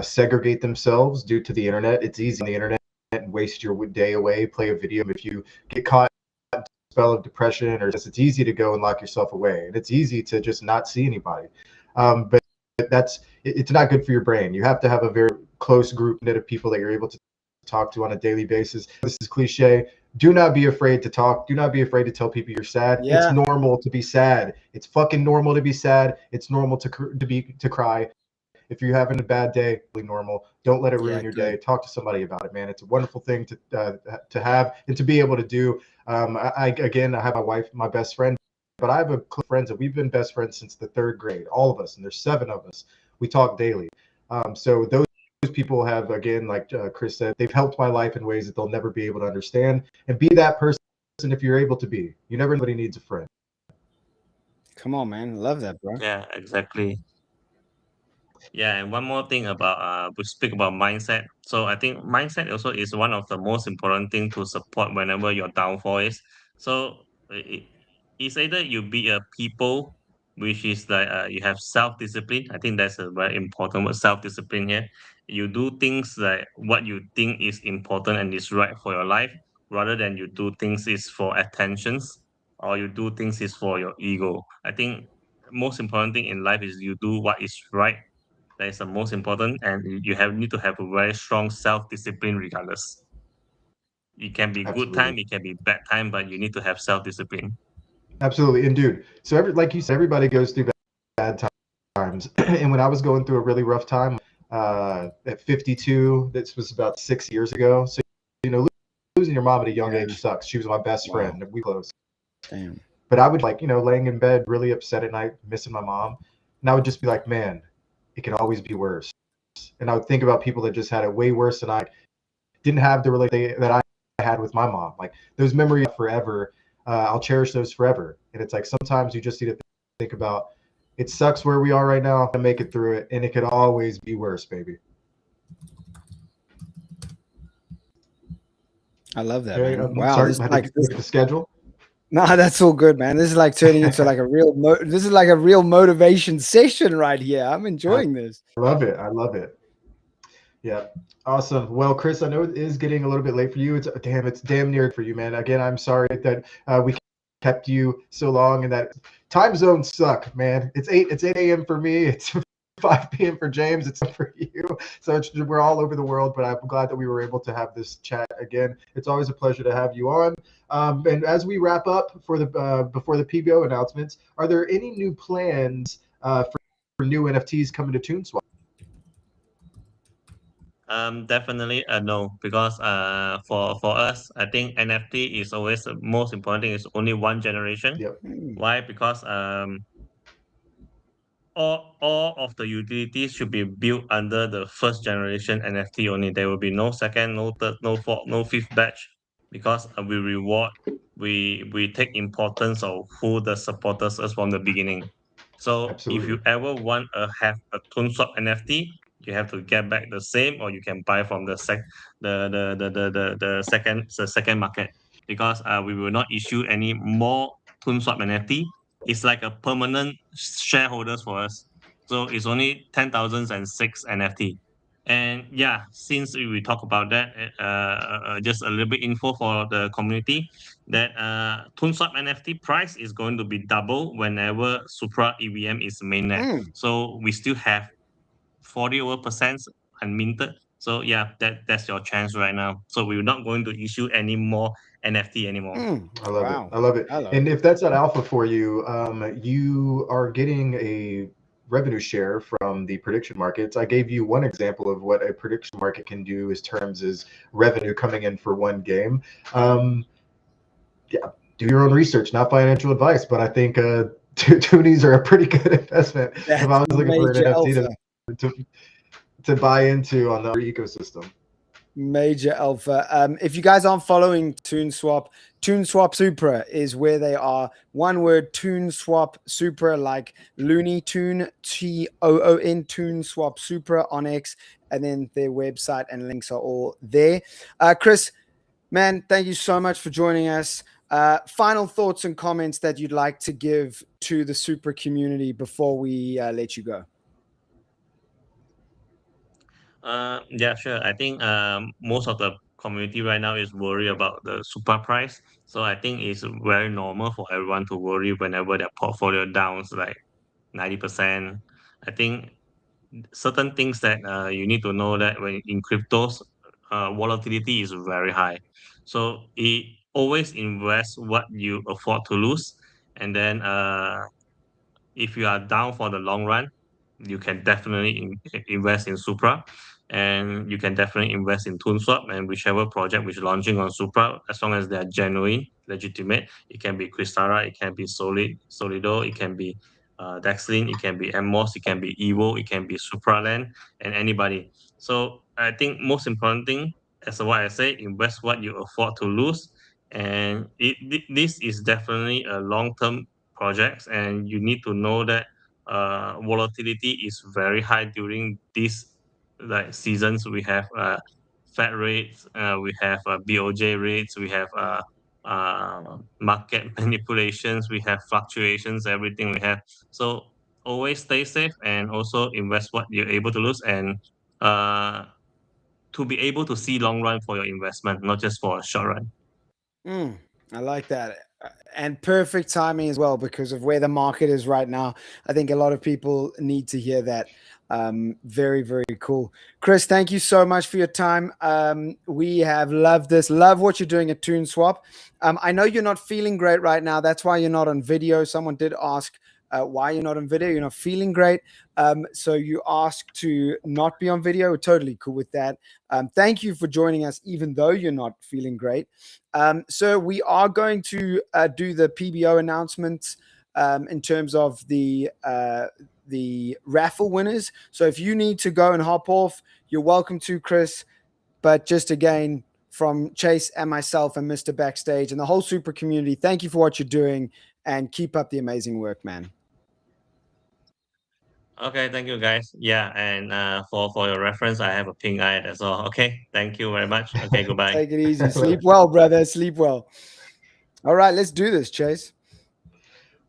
segregate themselves due to the internet. It's easy on the internet and waste your day away, play a video. If you get caught in a spell of depression or just, it's easy to go and lock yourself away. And it's easy to just not see anybody. But it's not good for your brain. You have to have a very close group knit of people that you're able to talk to on a daily basis. This is cliche. Do not be afraid to talk. Do not be afraid to tell people you're sad. Yeah. It's normal to be sad. It's fucking normal to be sad. It's normal to cry. If you're having a bad day, really normal. Don't let it ruin your day. Talk to somebody about it, man. It's a wonderful thing to have and to be able to do. I have my wife, my best friend, but I have a close friends that we've been best friends since the 3rd grade, all of us, and there's 7 of us. We talk daily. So those people have, again, like Chris said, they've helped my life in ways that they'll never be able to understand. And be that person if you're able to be. You never, nobody needs a friend. Come on, man. Love that, bro. Yeah, exactly. Yeah, and one more thing about we speak about mindset. So I think mindset also is one of the most important thing to support whenever your downfall is. So it's either you be a people, which is like you have self discipline. I think that's a very important word, self discipline here. You do things like what you think is important and is right for your life, rather than you do things is for attentions or you do things is for your ego. I think most important thing in life is you do what is right, that is the most important, and you have need to have a very strong self discipline regardless. It can be good Absolutely. time, it can be bad time, but you need to have self discipline. Absolutely. And dude, so like you said, everybody goes through bad times. And when I was going through a really rough time at 52, this was about 6 years ago. So, you know, losing your mom at a young Yeah. age sucks. She was my best Wow. friend. We close. Damn. But I would like, laying in bed really upset at night, missing my mom. And I would just be like, man, it can always be worse. And I would think about people that just had it way worse than I didn't have the relationship that I had with my mom. Like those memories forever. I'll cherish those forever. And it's like sometimes you just need to think about it sucks where we are right now to make it through it, and it could always be worse, baby. I love that, Okay, man. I'm Wow. sorry, This I is had to like this. look at the schedule. Nah, that's all good, man. This is like turning into like a real this is like a real motivation session right here. I'm I enjoying this. love it. I love it. Yeah. Awesome. Well, Chris, I know it is getting a little bit late for you. It's damn near for you, man. Again, I'm sorry that we kept you so long and that time zones suck, man. It's 8 a.m. for me. It's 5 p.m. for James. It's for you. So we're all over the world, but I'm glad that we were able to have this chat again. It's always a pleasure to have you on. And as we wrap up for the before the PBO announcements, are there any new plans for new NFTs coming to TuneSwap? Definitely no, because for us, I think NFT is always the most important thing. Is only one generation. Yep. Hmm. Why? Because all of the utilities should be built under the first generation NFT only. There will be no second, no third, no fourth, no fifth batch, because we take importance of who the supporters is from the beginning. So if you Absolutely. ever want to have a ToneSwap NFT, you have to get back the same, or you can buy from the second market, because we will not issue any more ToneSwap NFT. It's like a permanent shareholders for us. So it's only 10,006 NFT. And yeah, since we talk about that, just a little bit info for the community that ToonSwap NFT price is going to be double whenever Supra EVM is mainnet. Mm, So we still have 40 over percent unminted. So yeah, that's your chance right now. So we're not going to issue any more NFT anymore. mm. I love it. Wow. I love it. I love And it. if that's not alpha for you, you are getting a revenue share from the prediction markets. I gave you one example of what a prediction market can do as terms as revenue coming in for one game. Um, yeah, do your own research, not financial advice, but I think toonies are a pretty good investment if I That's was looking for an major NFT alpha. to, to buy into on the ecosystem. Major alpha. If you guys aren't following TuneSwap, TuneSwap Supra is where they are. One word, TuneSwap Supra, like Looney Tune, TOON, TuneSwap Supra on X, and then their website and links are all there. Chris, man, thank you so much for joining us. Final thoughts and comments that you'd like to give to the Supra community before we let you go. Yeah, sure. I think most of the community right now is worried about the super price. So I think it's very normal for everyone to worry whenever their portfolio downs like 90%. I think certain things that you need to know that when in cryptos, volatility is very high. So it always invest what you afford to lose, and then if you are down for the long run, you can definitely invest in Supra, and you can definitely invest in ToonSwap and whichever project which is launching on Supra, as long as they are genuine, legitimate. It can be Crystara, it can be Solido, it can be Dexlin, it can be Emos, it can be Evo, it can be Supraland, and anybody. So I think most important thing, as what I say, invest what you afford to lose, and this is definitely a long term projects, and you need to know that volatility is very high during these like seasons. We have Fed rates, we have BOJ rates, we have market manipulations, we have fluctuations, everything we have. So always stay safe and also invest what you're able to lose, and uh, to be able to see long run for your investment, not just for a short run. I like that. And perfect timing as well because of where the market is right now. I think a lot of people need to hear that. Very, very cool. Chris, thank you so much for your time. We have loved this. Love what you're doing at TuneSwap. I know you're not feeling great right now. That's why you're not on video. Someone did ask why you're not on video. You're not feeling great. So you asked to not be on video. We're totally cool with that. Thank you for joining us, even though you're not feeling great. So we are going to do the PBO announcements in terms of the raffle winners. So if you need to go and hop off, you're welcome to, Chris. But just again, from Chase and myself and Mr. Backstage and the whole Supra community, thank you for what you're doing and keep up the amazing work, man. Okay, thank you guys. Yeah, and for your reference, I have a pink eye as well. Okay, thank you very much. Okay, goodbye. Take it easy. Sleep well, brother. Sleep well. All right, let's do this, Chase.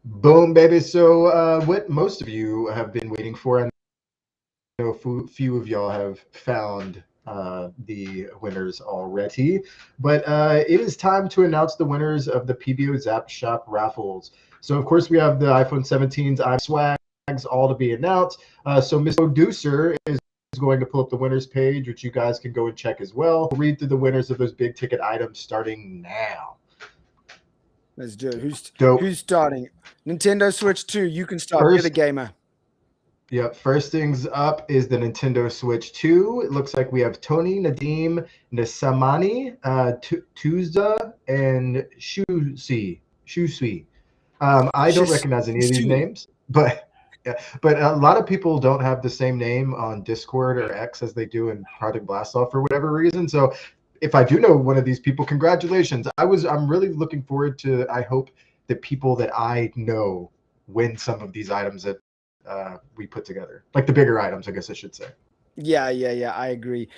Boom, baby. So what most of you have been waiting for, I know a few of y'all have found the winners already, but it is time to announce the winners of the PBO Zap Shop raffles. So of course we have the iPhone 17's iSwag all to be announced. So Mr. Producer is going to pull up the winners page, which you guys can go and check as well. We'll read through the winners of those big ticket items starting now. Let's do it. Who's starting? Nintendo Switch 2. You can start. You're the gamer. Yep. First things up is the Nintendo Switch 2. It looks like we have Tony, Nadim, Nasamani, Tuza, and Shusui. I don't recognize any of these names, but a lot of people don't have the same name on Discord or X as they do in Project Blastoff for whatever reason. So if I do know one of these people, congratulations. I'm really looking forward to, I hope that people that I know win some of these items that we put together, like the bigger items, I guess I should say. Yeah, I agree.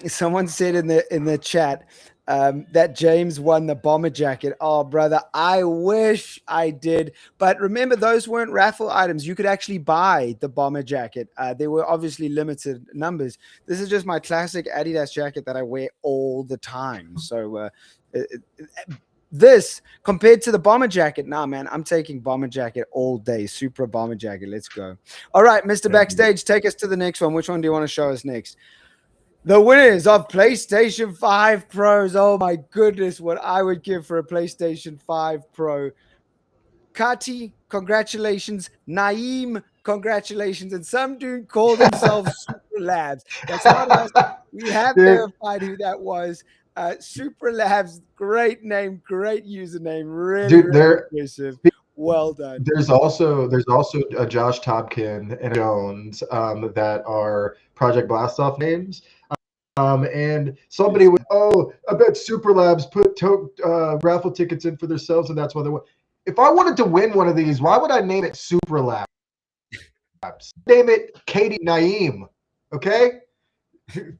Someone said in the chat that James won the bomber jacket. Oh, brother, I wish I did. But remember, those weren't raffle items. You could actually buy the bomber jacket. They were obviously limited numbers. This is just my classic Adidas jacket that I wear all the time. So this compared to the bomber jacket, nah, man, I'm taking bomber jacket all day. Supra bomber jacket. Let's go. All right, Mr. Backstage, take us to the next one. Which one do you want to show us next? The winners of PlayStation 5 Pros. Oh my goodness, what I would give for a PlayStation 5 Pro. Kati, congratulations. Naeem, congratulations. And some dude called himself Supra Labs. That's not us. We have verified who that was. Supra Labs, great name, great username, really impressive. Well done. There's also Josh Tobkin and Jones that are Project Blastoff names. And somebody would, I bet Supra Labs put raffle tickets in for themselves, and that's why they won. If I wanted to win one of these, why would I name it Supra Labs? Name it Katie Naeem. Okay?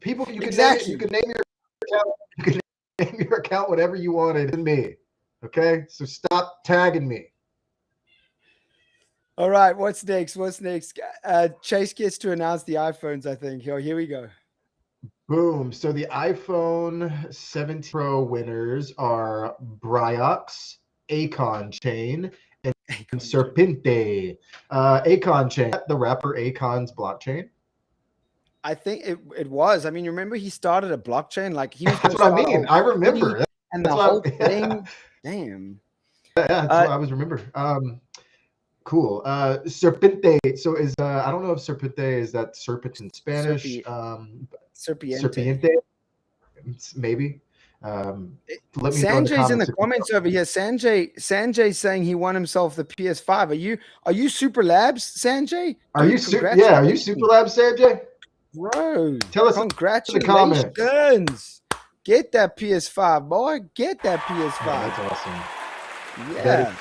People, you can name it, you can name your account. You can name your account whatever you wanted in me. Okay? So stop tagging me. All right, what's next? Chase gets to announce the iPhones, I think. Here we go. Boom. So the iPhone 17 Pro winners are Bryox, Akon Chain, and Serpente. Akon Chain, the rapper Akon's blockchain. I think it was. I mean, you remember he started a blockchain? Like he was. That's what I mean. I remember. And the whole thing. Damn. Yeah, that's what I was remember. Cool. Serpente. So is I don't know if Serpente is that serpent in Spanish. Serpiente. Maybe. Let me Sanjay's in the comments over here. Sanjay saying he won himself the PS5. Are you Supra Labs, Sanjay? Are you Supra Labs, Sanjay? Bro, tell us congratulations. In the comments. Get that PS5, boy. Get that PS5. Yeah, that's awesome. Yeah.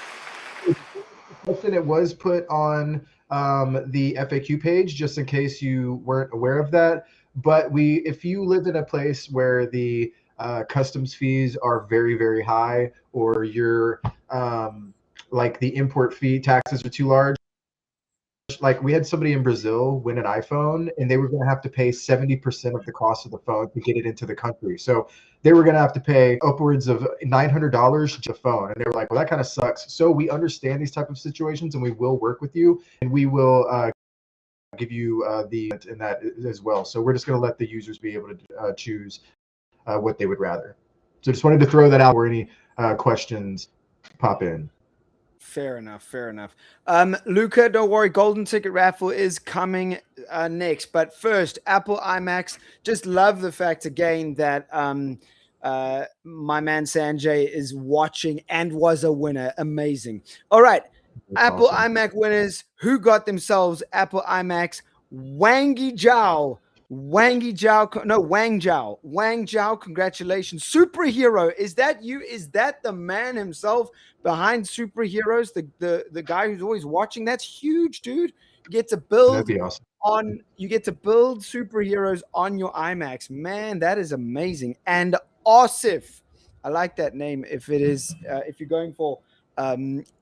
It was put on the FAQ page just in case you weren't aware of that. But if you live in a place where the customs fees are very, very high, or your like the import fee taxes are too large, like we had somebody in Brazil win an iPhone and they were going to have to pay 70% of the cost of the phone to get it into the country. So they were going to have to pay upwards of $900 to a phone. And they were like, well, that kind of sucks. So we understand these type of situations and we will work with you and we will give you the in that as well. So we're just going to let the users be able to choose what they would rather. So just wanted to throw that out where any questions pop in. Fair enough. Fair enough. Luca, don't worry. Golden ticket raffle is coming next. But first, Apple iMacs. Just love the fact again that my man Sanjay is watching and was a winner. Amazing. All right. That's Apple awesome. iMac winners who got themselves Apple iMacs. Wang Zhao, congratulations. Superhero, is that you? Is that the man himself behind Superheroes, the guy who's always watching? That's huge, dude. You get to build That'd be awesome. Superheroes on your iMacs. Man, that is amazing. And Osif, I like that name. If you're going for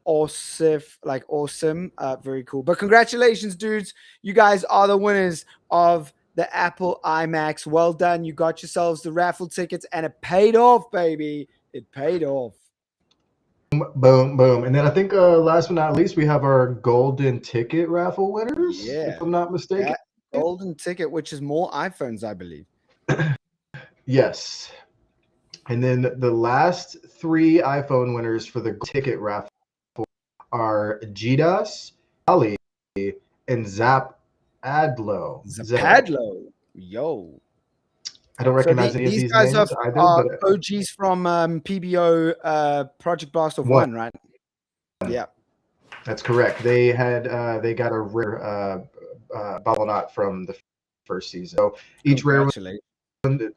Osif, like awesome, very cool. But congratulations, dudes. You guys are the winners of the Apple iMacs. Well done. You got yourselves the raffle tickets and it paid off, baby. It paid off. Boom, boom. And then I think last but not least, we have our golden ticket raffle winners, if I'm not mistaken. That golden ticket, which is more iPhones, I believe. Yes. And then the last 3 iPhone winners for the ticket raffle are Jidas, Ali, and Zapadlo. Yo. I don't recognize any of these guys names are, either. But OGs from PBO Project Blast of 1, right? Yeah. That's correct. They got a rare bubble knot from the first season. So each rare one,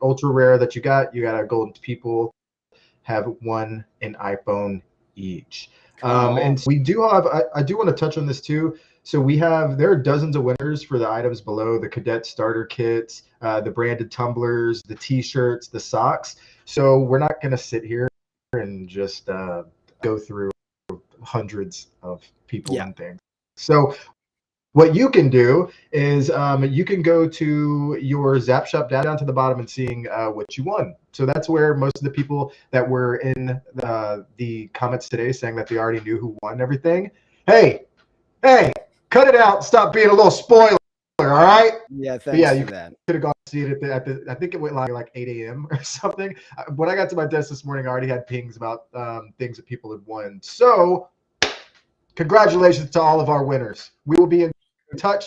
ultra rare that you got a golden. People have an iPhone each. And we do have, I do want to touch on this too. So there are dozens of winners for the items below: the cadet starter kits, the branded tumblers, the t-shirts, the socks. So we're not going to sit here and just go through hundreds of people and things. So what you can do is you can go to your Zap Shop down to the bottom and seeing what you won. So that's where most of the people that were in the comments today saying that they already knew who won everything. Hey, cut it out. Stop being a little spoiler, all right? Yeah, thanks for that. Could have gone to see it at the I think it went like 8 a.m. or something. When I got to my desk this morning, I already had pings about things that people had won. So congratulations to all of our winners. We will be in touch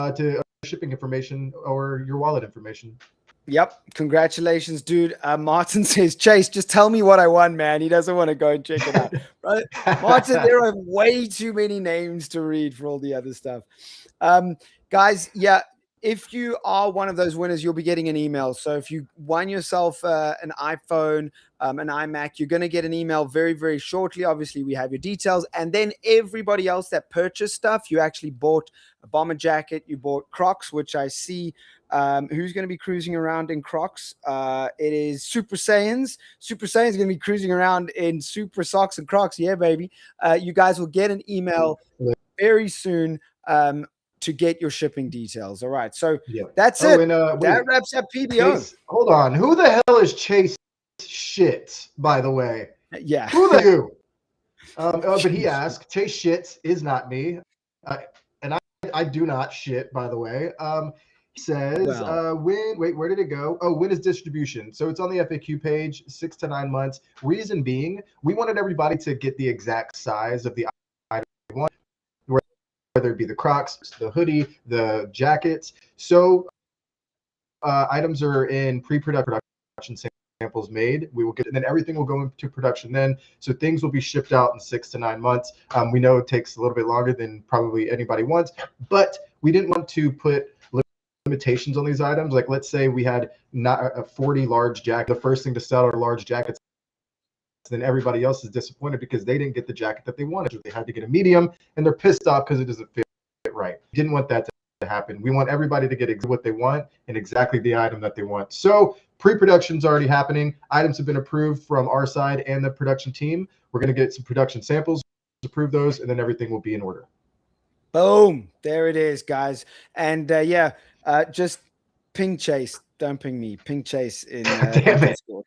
to shipping information or your wallet information. Yep. Congratulations, dude. Martin says, Chase, just tell me what I won, man. He doesn't want to go and check it out. Right? Martin, there are way too many names to read for all the other stuff. Guys, if you are one of those winners, you'll be getting an email. So if you won yourself an iPhone, an iMac, you're going to get an email very, very shortly. Obviously, we have your details. And then everybody else that purchased stuff, you actually bought a bomber jacket, you bought Crocs, which I see. Who's going to be cruising around in Crocs? It is Super Saiyans. Super Saiyan's going to be cruising around in Super socks and Crocs. Yeah, baby. You guys will get an email very soon to get your shipping details. All right. So that's it. And, that wraps up PBO. Chase, hold on. Who the hell is Chase Shits, by the way? Yeah. Who the you? But he asked, Chase Shits is not me. And I do not shit, by the way. He says, where did it go? Oh, when is distribution? So it's on the FAQ page, 6 to 9 months. Reason being, we wanted everybody to get the exact size of the item they want, whether it be the Crocs, the hoodie, the jackets. So items are in pre-production samples made. We will get, and then everything will go into production then. So things will be shipped out in 6 to 9 months. We know it takes a little bit longer than probably anybody wants, but we didn't want to put limitations on these items. Like, let's say we had not a 40 large jacket. The first thing to sell are large jackets. Then everybody else is disappointed because they didn't get the jacket that they wanted. They had to get a medium, and they're pissed off because it doesn't fit it right. We didn't want that to happen. We want everybody to get what they want and exactly the item that they want. So pre-production's already happening. Items have been approved from our side and the production team. We're going to get some production samples, approve those, and then everything will be in order. Boom. There it is, guys. And just ping Chase. Don't ping me. Ping Chase in Damn it. Discord.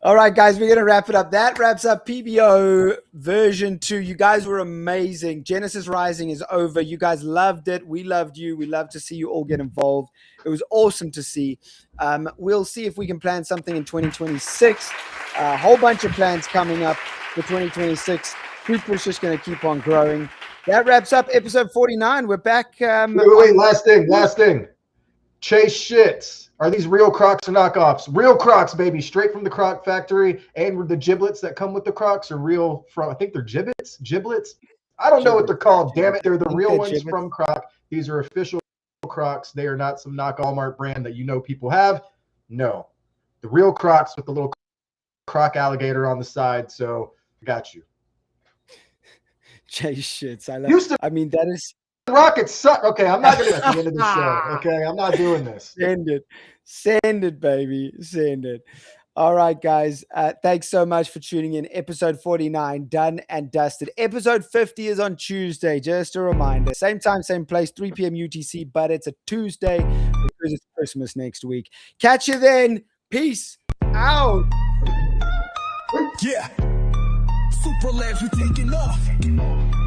All right, guys, we're going to wrap it up. That wraps up PBO version 2. You guys were amazing. Genesis Rising is over. You guys loved it. We loved you. We love to see you all get involved. It was awesome to see. We'll see if we can plan something in 2026. A whole bunch of plans coming up for 2026. Supra's just going to keep on growing. That wraps up episode 49. We're back. Wait, last thing. Chase shits. Are these real Crocs or knockoffs? Real Crocs, baby, straight from the Croc factory. And the giblets that come with the Crocs are real from, I think they're giblets. I don't know what they're called. Damn it, they're the real ones from Croc. These are official Crocs. They are not some knock Walmart brand that people have. No, the real Crocs with the little Croc alligator on the side. So I got you. Chase shits. I mean, that is. Rockets suck. Okay, I'm not going to at the end of the show. Okay, I'm not doing this. Send it, baby. Send it. All right, guys. Thanks so much for tuning in. Episode 49, done and dusted. Episode 50 is on Tuesday. Just a reminder. Same time, same place, 3 p.m. UTC, but it's a Tuesday because it's Christmas next week. Catch you then. Peace out. Yeah. Supra Labs, we taking off.